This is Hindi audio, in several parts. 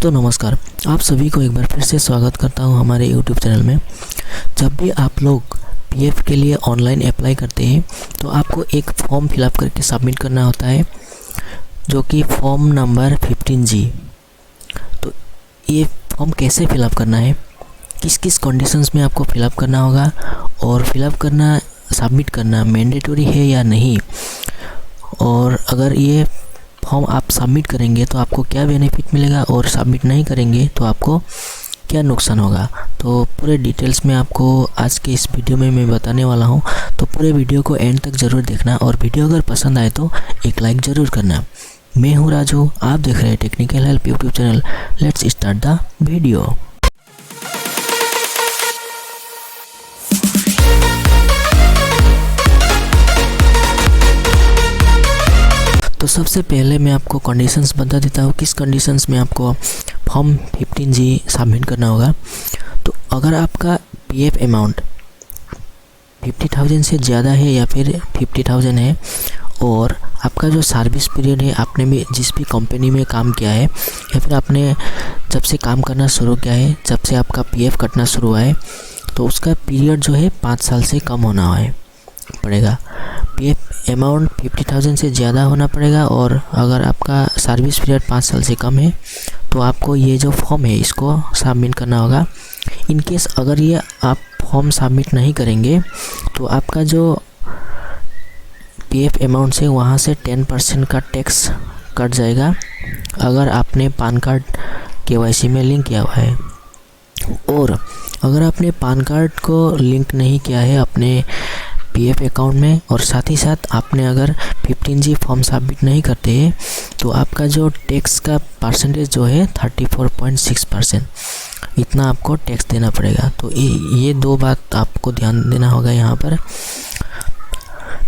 दोस्तों नमस्कार, आप सभी को एक बार फिर से स्वागत करता हूं हमारे YouTube चैनल में। जब भी आप लोग पीएफ के लिए ऑनलाइन अप्लाई करते हैं तो आपको एक फॉर्म फिलअप करके सबमिट करना होता है, जो कि फॉर्म नंबर 15G। तो ये फॉर्म कैसे फिलअप करना है, किस किस कंडीशंस में आपको फिलअप करना होगा और फिलअप करना सबमिट करना मैंडेटरी है या नहीं, और अगर ये फॉर्म आप सबमिट करेंगे तो आपको क्या बेनिफिट मिलेगा और सबमिट नहीं करेंगे तो आपको क्या नुकसान होगा, तो पूरे डिटेल्स में आपको आज के इस वीडियो में मैं बताने वाला हूं। तो पूरे वीडियो को एंड तक ज़रूर देखना और वीडियो अगर पसंद आए तो एक लाइक ज़रूर करना। मैं हूं राजू, आप देख रहे हैं technical help YouTube channel. Let's start the video. तो सबसे पहले मैं आपको कंडीशंस बता देता हूँ, किस कंडीशंस में आपको फॉर्म 15G सबमिट करना होगा। तो अगर आपका पीएफ अमाउंट 50,000 से ज़्यादा है या फिर 50,000 है, और आपका जो सर्विस पीरियड है, आपने भी जिस भी कंपनी में काम किया है या फिर आपने जब से काम करना शुरू किया है, जब से आपका पीएफ कटना शुरू हुआ है, तो उसका पीरियड जो है 5 साल से कम होना पड़ेगा। पीएफ अमाउंट 50,000 से ज़्यादा होना पड़ेगा, और अगर आपका सर्विस पीरियड 5 साल से कम है तो आपको ये जो फॉर्म है इसको सबमिट करना होगा। इन केस अगर ये आप फॉर्म सबमिट नहीं करेंगे तो आपका जो पीएफ अमाउंट से वहाँ से 10% का टैक्स कट जाएगा, अगर आपने पान कार्ड केवाईसी में लिंक किया हुआ है। और अगर आपने पान कार्ड को लिंक नहीं किया है अपने पीएफ अकाउंट में, और साथ ही साथ आपने अगर 15G फॉर्म सबमिट नहीं करते हैं तो आपका जो टैक्स का परसेंटेज जो है 34.6%, इतना आपको टैक्स देना पड़ेगा। तो ये दो बात आपको ध्यान देना होगा यहाँ पर।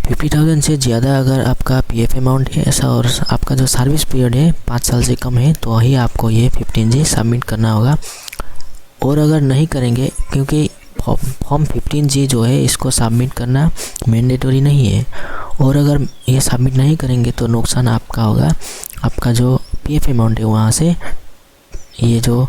50,000 से ज़्यादा अगर आपका पीएफ अमाउंट है ऐसा, और आपका जो सर्विस पीरियड है 5 साल से कम है, तो वही आपको ये 15G सबमिट करना होगा। और अगर नहीं करेंगे, क्योंकि फॉर्म 15G जो है इसको सबमिट करना मैंडेटरी नहीं है, और अगर ये सबमिट नहीं करेंगे तो नुकसान आपका होगा। आपका जो पीएफ अमाउंट है वहाँ से ये जो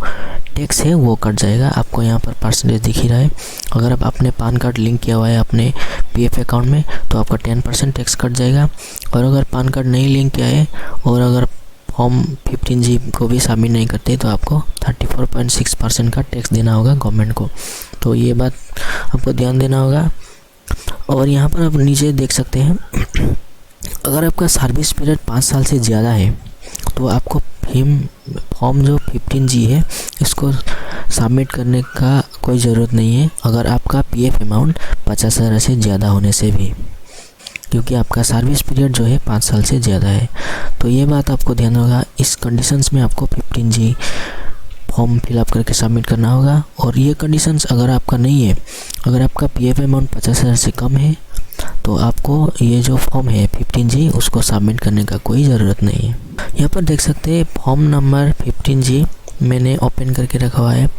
टैक्स है वो कट जाएगा। आपको यहाँ पर परसेंटेज दिख ही रहा है। अगर आप अपने पान कार्ड लिंक किया हुआ है अपने पीएफ अकाउंट में तो आपका 10% टैक्स कट जाएगा, और अगर पान कार्ड नहीं लिंक किया है और अगर फॉर्म 15G को भी सबमिट नहीं करते तो आपको 34.6% का टैक्स देना होगा गवर्नमेंट को। तो ये बात आपको ध्यान देना होगा। और यहाँ पर आप नीचे देख सकते हैं, अगर आपका सर्विस पीरियड 5 साल से ज़्यादा है तो आपको फॉर्म जो 15G है इसको सबमिट करने का कोई ज़रूरत नहीं है, अगर आपका पीएफ अमाउंट 50,000 से ज़्यादा होने से भी, क्योंकि आपका सर्विस पीरियड जो है 5 साल से ज़्यादा है। तो ये बात आपको ध्यान होगा। इस कंडीशंस में आपको 15G फॉर्म फिलअप करके सबमिट करना होगा। और ये कंडीशंस अगर आपका नहीं है, अगर आपका पीएफ अमाउंट 50,000 से कम है, तो आपको ये जो फॉर्म है 15G उसको सबमिट करने का कोई ज़रूरत नहीं है। यहाँ पर देख सकते हैं फॉर्म नंबर 15G मैंने ओपन करके रखा हुआ है।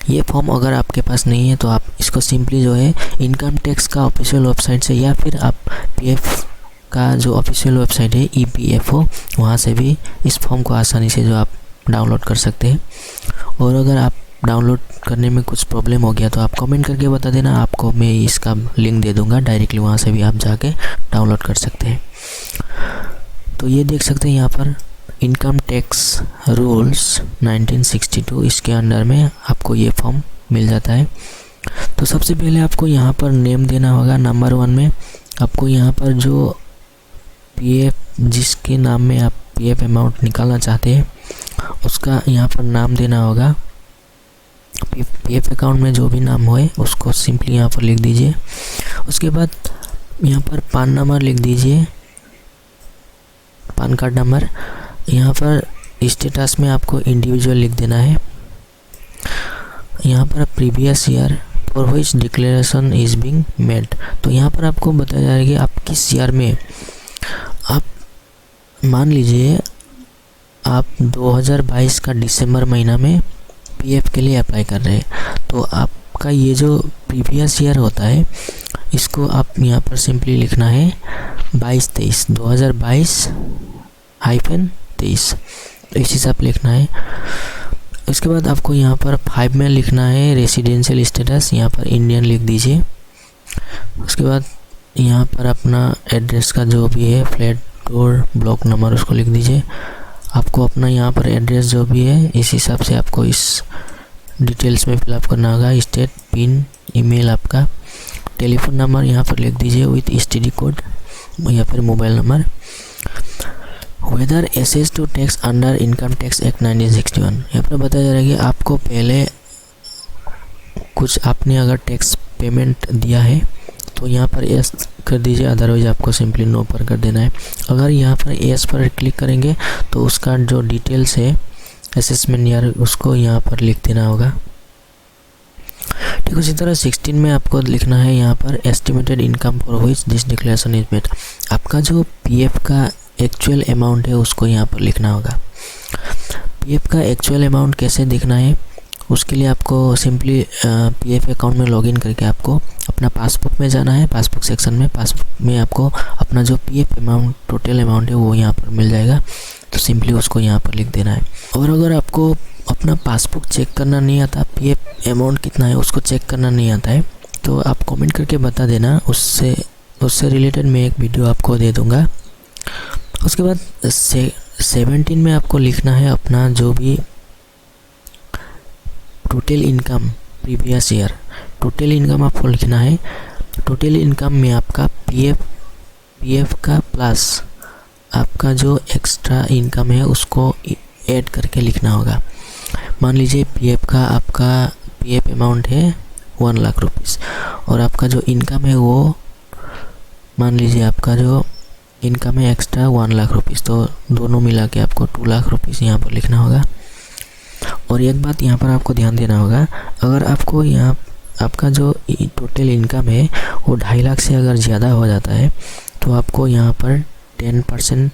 ये फॉर्म अगर आपके पास नहीं है तो आप इसको सिंपली जो है इनकम टैक्स का ऑफिशियल वेबसाइट से, या फिर आप पीएफ का जो ऑफिशियल वेबसाइट है EPFO, वहाँ से भी इस फॉर्म को आसानी से जो आप डाउनलोड कर सकते हैं। और अगर आप डाउनलोड करने में कुछ प्रॉब्लम हो गया तो आप कमेंट करके बता देना, आपको मैं इसका लिंक दे दूँगा, डायरेक्टली वहाँ से भी आप जाके डाउनलोड कर सकते हैं। तो ये देख सकते हैं यहाँ पर इनकम टैक्स रूल्स 1962, इसके अंडर में आपको ये फॉर्म मिल जाता है। तो सबसे पहले आपको यहाँ पर नेम देना होगा। नंबर 1 में आपको यहाँ पर जो पीएफ, जिसके नाम में आप पीएफ अमाउंट निकालना चाहते हैं उसका यहाँ पर नाम देना होगा। पीएफ अकाउंट में जो भी नाम होए उसको सिंपली यहाँ पर लिख दीजिए। उसके बाद यहाँ पर पान नंबर लिख दीजिए, पान कार्ड नंबर। यहाँ पर स्टेटस में आपको इंडिविजुअल लिख देना है। यहाँ पर previous year for which declaration is being made, तो यहाँ पर आपको बताया जाएगा कि आप किस ईयर में, आप मान लीजिए आप 2022 का दिसंबर महीना में पीएफ के लिए अप्लाई कर रहे हैं, तो आपका ये जो प्रीवियस ईयर होता है इसको आप यहाँ पर सिंपली लिखना है 22-23, 2022-23, तो इस हिसाब लिखना है। उसके बाद आपको यहाँ पर 5 में लिखना है रेसिडेंशियल स्टेटस, यहाँ पर इंडियन लिख दीजिए। उसके बाद यहाँ पर अपना एड्रेस का जो भी है, फ्लैट, डोर, ब्लॉक नंबर, उसको लिख दीजिए। आपको अपना यहाँ पर एड्रेस जो भी है इस हिसाब से आपको इस डिटेल्स में फिलअप करना होगा। स्टेट, पिन, ईमेल, आपका टेलीफोन नंबर यहाँ पर लिख दीजिए विथ एसटीडी कोड या फिर mobile number. Whether assessed to tax under income tax act 1961, यहाँ पर बताया जा रहा है कि आपको पहले कुछ आपने अगर टैक्स पेमेंट दिया है तो यहाँ पर यस कर दीजिए, अदरवाइज आपको सिंपली नो पर कर देना है। अगर यहाँ पर यस पर क्लिक करेंगे तो उसका जो डिटेल्स है असेसमेंट ईयर उसको यहाँ पर लिख देना होगा। ठीक, उसी तरह 16 में आपको लिखना है यहाँ पर estimated income for which this declaration is made. आपका जो पीएफ का एक्चुअल अमाउंट है उसको यहाँ पर लिखना होगा। पीएफ का एक्चुअल अमाउंट कैसे दिखना है, उसके लिए आपको सिंपली पीएफ अकाउंट में लॉगिन करके आपको अपना पासबुक में जाना है। पासबुक सेक्शन में, पासबुक में आपको अपना जो पीएफ अमाउंट, टोटल अमाउंट है वो यहाँ पर मिल जाएगा। तो सिंपली उसको यहाँ पर लिख देना है। और अगर आपको अपना पासबुक चेक करना नहीं आता, पीएफ अमाउंट कितना है उसको चेक करना नहीं आता है, तो आप कमेंट करके बता देना, उससे रिलेटेड मैं एक वीडियो आपको दे दूँगा। उसके बाद 17 में आपको लिखना है अपना जो भी total income previous year, total income आपको लिखना है। टोटल इनकम में आपका पीएफ का प्लस आपका जो एक्स्ट्रा इनकम है उसको ऐड करके लिखना होगा। मान लीजिए पीएफ का आपका पीएफ अमाउंट है 1 लाख रुपीज़ और आपका जो इनकम है वो मान लीजिए आपका जो इनकम है एक्स्ट्रा 1 लाख रुपीज़, तो दोनों मिला के आपको 2 लाख रुपीज़ यहाँ पर लिखना होगा। और एक बात यहाँ पर आपको ध्यान देना होगा, अगर आपको यहाँ आपका जो टोटल इनकम है वो 2.5 लाख से अगर ज़्यादा हो जाता है तो आपको यहाँ पर 10%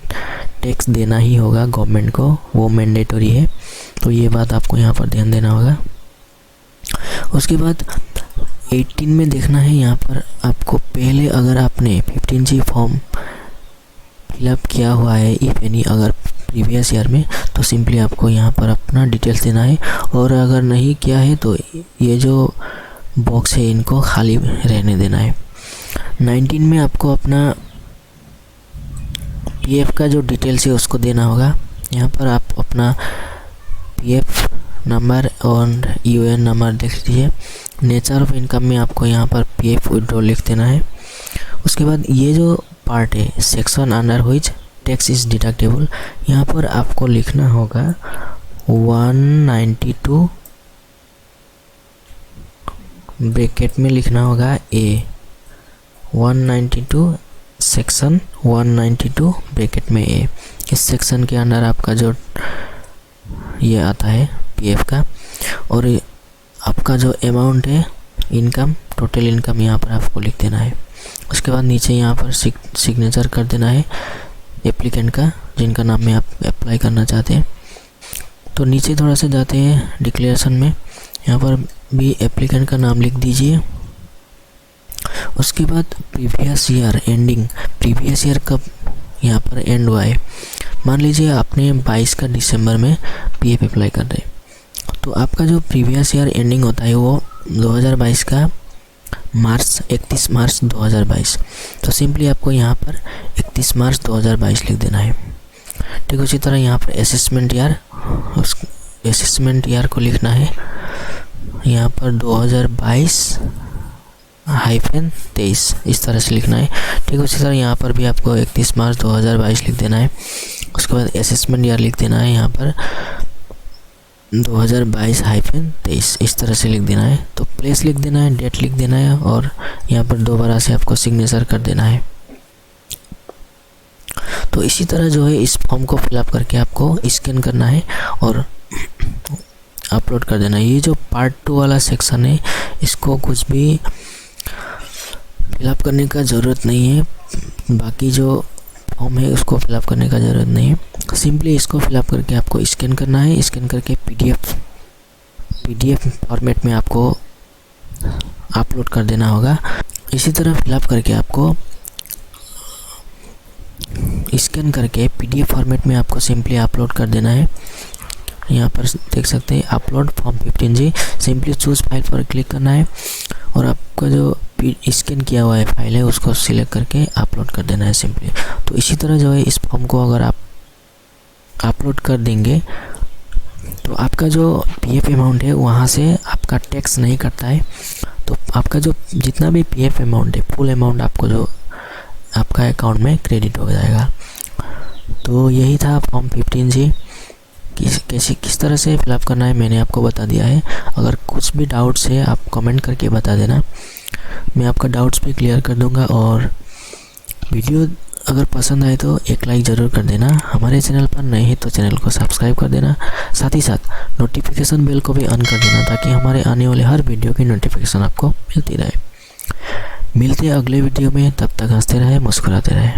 टैक्स देना ही होगा गवर्नमेंट को, वो मैंडेटरी है। तो ये बात आपको यहाँ पर ध्यान देना होगा। उसके बाद 18 में देखना है, यहाँ पर आपको पहले अगर आपने 15G फॉर्म फिलअप किया हुआ है इफ एनी, अगर प्रीवियस ईयर में, तो सिंपली आपको यहाँ पर अपना डिटेल्स देना है। और अगर नहीं किया है तो ये जो बॉक्स है इनको खाली रहने देना है। 19 में आपको अपना पीएफ का जो डिटेल्स है उसको देना होगा। यहाँ पर आप अपना पीएफ नंबर और यूएएन नंबर देख लीजिए। नेचर ऑफ इनकम में आपको यहाँ पर पीएफ विड्रॉ लिख देना है। उसके बाद ये जो पार्ट है section under which tax is deductible, यहाँ पर आपको लिखना होगा 192 ब्रैकेट में लिखना होगा ए, 192 सेक्शन 192 ब्रैकेट में ए। इस सेक्शन के अंदर आपका जो ये आता है पीएफ का, और आपका जो अमाउंट है इनकम, टोटल इनकम यहाँ पर आपको लिख देना है। उसके बाद नीचे यहाँ पर सिग्नेचर कर देना है एप्लीकेंट का, जिनका नाम में आप अप्लाई करना चाहते हैं। तो नीचे थोड़ा सा जाते हैं डिक्लेरेशन में, यहाँ पर भी एप्लीकेंट का नाम लिख दीजिए। उसके बाद previous year ending, previous year कब यहाँ पर एंड हुआ है। मान लीजिए आपने 22 का दिसंबर में पीएफ अप्लाई कर रहे, तो आपका जो प्रीवियस ईयर एंडिंग होता है वो 2022 का मार्च, 31 मार्च 2022। तो सिंपली आपको यहाँ पर 31 मार्च 2022 लिख देना है। ठीक, उसी तरह यहाँ पर असेसमेंट ईयर, उस असेसमेंट ईयर को लिखना है यहाँ पर 2022-23, इस तरह से लिखना है। ठीक, उसी तरह यहाँ पर भी आपको 31 मार्च 2022 लिख देना है। उसके बाद असेसमेंट ईयर लिख देना है यहाँ पर 2022-23, इस तरह से लिख देना है। तो प्लेस लिख देना है, डेट लिख देना है, और यहाँ पर दोबारा से आपको सिग्नेचर कर देना है। तो इसी तरह जो है इस फॉर्म को फिलअप करके आपको स्कैन करना है और अपलोड कर देना है। ये जो पार्ट 2 वाला सेक्शन है इसको कुछ भी फिलअप करने का ज़रूरत नहीं है, बाकी जो फॉर्म है उसको फिलअप करने का ज़रूरत नहीं है। सिंपली इसको फिलअप करके आपको स्कैन करना है। स्कैन करके पीडीएफ फॉर्मेट में आपको अपलोड कर देना होगा। इसी तरह फिलअप करके आपको स्कैन करके पीडीएफ फॉर्मेट में आपको सिंपली अपलोड कर देना है। यहाँ पर देख सकते हैं upload form 15G। Simply choose file पर क्लिक करना है और आपका जो स्कैन किया हुआ है फाइल है उसको सिलेक्ट करके अपलोड कर देना है सिंपली। तो इसी तरह जो है इस फॉर्म को अगर आप अपलोड कर देंगे तो आपका जो पीएफ अमाउंट है वहाँ से आपका टैक्स नहीं कटता है। तो आपका जो जितना भी पीएफ अमाउंट है फुल अमाउंट आपको जो आपका अकाउंट में क्रेडिट हो जाएगा। तो यही था फॉर्म 15G। किस तरह से फिलअप करना है मैंने आपको बता दिया है। अगर कुछ भी डाउट्स है आप कमेंट करके बता देना, मैं आपका डाउट्स भी क्लियर कर दूंगा। और वीडियो अगर पसंद आए तो एक लाइक ज़रूर कर देना। हमारे चैनल पर नए हैं तो चैनल को सब्सक्राइब कर देना। साथ ही साथ नोटिफिकेशन बेल को भी ऑन कर देना ताकि हमारे आने वाले हर वीडियो की नोटिफिकेशन आपको मिलती रहे। मिलते हैं अगले वीडियो में, तब तक हंसते रहे, मुस्कुराते रहे।